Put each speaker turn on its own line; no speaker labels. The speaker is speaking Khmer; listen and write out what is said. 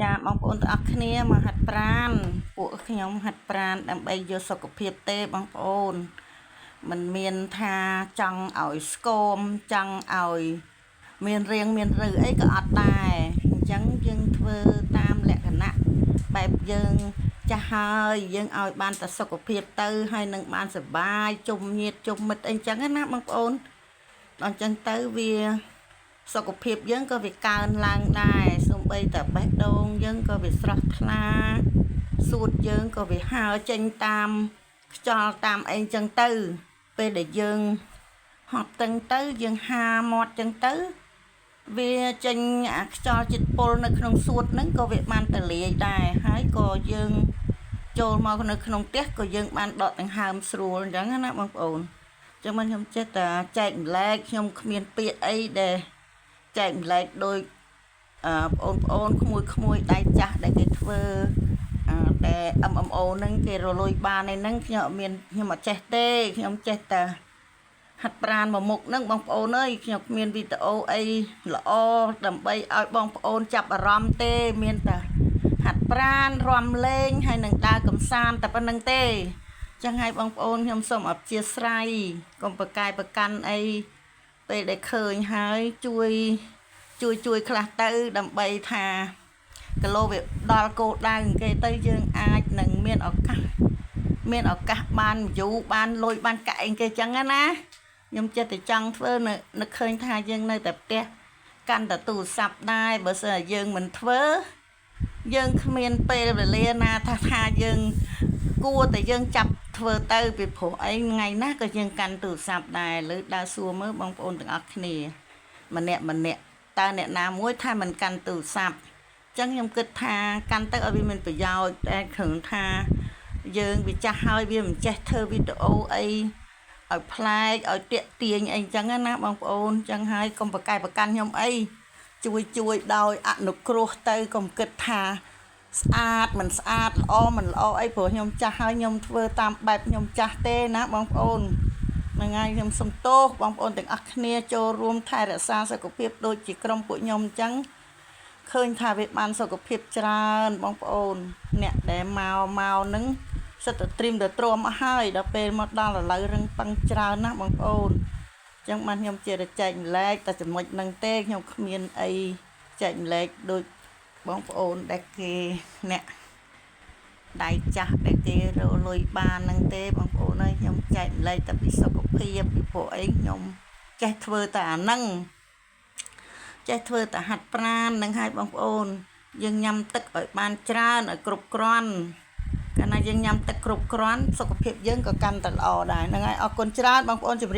ចាបងប្អូនទាំងអស់គ្នាមកហាត់ប្រាណពួកខ្ញុំហាត់ប្រាណដើម្បីយកសុខភាពទេបងប្អូនមិនមានថាចង់ឲ្យស្គមចង់ឲ្យមានរាងមានឬអីក៏អត់ដែរអញ្ចឹងយើងធ្វើតាមលក្ខណៈបែបយើងចាស់ហើយយើងឲ្យបានតែសុខភាពទៅហើយនឹងបានសុបាយជុំញាតិជុំមិត្តអីអញ្ចឹងណាបងប្អូនដល់អញ្ចឹងទៅវាសុខភាពយើងក៏វាកើនឡើងដែរសូម្បីតែបេះដូងយើងក៏វាស្រស់ថ្លាសួតយើងក៏វាហើរចេញតាមខ្យល់តាមអីចឹងទៅពេលដែលយើងហត់តឹងទៅយើងហាមាត់ចឹងទៅវាចេញអាខ្យល់ជាតិពុលនៅក្នុងសួតហ្នឹងក៏វាបានតលាយដែរហើយក៏យើងចូលមកនៅក្នុងផ្ទះក៏យើងបានដកដង្ហើមស្រួលអញ្ចឹងណាបងប្អូនចឹងមិនខ្ញុំចេះតែចែកម្លែកខ្ញុំគ្មានពាក្យអីដែលចែកម្លែកដោយបងប្អូនក្មួយដៃចាស់ដែលគេធ្វើតែ MMO ហ្នឹងគេរលួយបានឯហ្នឹងខ្ញុំអត់ចេះទេខ្ញុំចេះតែហាត់ប្រាណមួយមុខហ្នឹងបងប្អូនអើយខ្ញុំគ្មានវីដេអូអីល្អដើម្បីឲ្យបងប្អូនចាប់អារម្មណ៍ទេមានតែហាត់ប្រាណរាំលេងហើយនឹងដើរកំសាន្តតែប៉ុណ្្នឹងទេចឹងហើយបងប្អូនខ្ញុំសូមអព្យាស្រ័យកុំប្រកែកប្រកាន់អីពេលដែលឃើញហើយជួយខ្លះទៅដើម្បីថាគីឡូវាដល់គោលដៅគេទៅយើងអាចនឹងមានឱកាសបានយូរបានលុយបានកាក់អីគេចឹងណាខ្ញុំចិត្តតែចង់ធ្វើនឹកឃើញថាយើងនៅតែផ្ទះកាន់តែទូរស័ព្ទដែរបើសិនតែយើងមិនធ្វើយើងគ្មានពេលវេលាណាថាយើងគួរតែយើងចាប់ធ្វើទៅពីព្រោះអីថ្ងៃណាក៏យើងកាន់ទូរស័ព្ទដែរលើដើរសួរមើលបងប្អូនទាំងអស់គ្នាម្នាក់តើអ្នកណាមួយថាមិនកាន់ទូរស័ព្ទអញ្ចឹងខ្ញុំគិតថាកាន់ទៅឲ្យវាមានប្រយោជន៍តែគ្រាន់ថាយើងវាចាស់ហើយវាមិនចេះធ្វើវីដេអូអីឲ្យប្លែកឲ្យតាក់ទាញអីអញ្ចឹងណាបងប្អូនអញ្ចឹងហើយកុំប្រកែកប្រកាន់ខ្ញុំអីជួយដោយអនុគ្រោះទៅកុំគិតថាស្អាតមិនស្អាតល្អមិនល្អអីព្រោះខ្ញុំចាស់ហើយខ្ញុំធ្វើតាមបែបខ្ញុំចាស់ទេណាបងប្អូនហ្នឹងហើយខ្ញុំសុំទោសបងប្អូនទាំងអស់គ្នាចូលរួមថែរក្សាសុខភាពដូចជាក្រុមពួកខ្ញុំអញ្ចឹងឃើញថាវាបានសុខភាពច្រើនបងប្អូនអ្នកដែលមកហ្នឹងសិតតែត្រៀមតែទ្រាំអស់ហើយដល់ពេលមកដល់ឥឡូវរឹងប៉ឹងច្រើនណាស់បងប្អូនអញ្ចឹងបានខ្ញុំជាចែកម្លែកតែចំណុចហ្នឹងទេខ្ញុំគ្មានអីចែកម្លែកដូចបងប្អូនដែលគេអ្នកដៃចាស់ដែលគេរលួយបានហ្នឹងទេបងប្អូនអើយខ្ញុំចែកម្លែកតែពីសុខភាពពីព្រោះអីខ្ញុំចេះធ្វើតែអាហ្នឹងចេះធ្វើតែហាត់ប្រាណនឹងឲ្យបងប្អូនយើងញ៉ាំទឹកឲ្យបានច្រើនឲ្យគ្រប់គ្រាន់កាលណាយើងញ៉ាំទឹកគ្រប់គ្រាន់សុខភាពយើងក៏កាន់តែល្អដែរហ្នឹងហើយអរគុណច្រើនបងប្អូនជម្រាប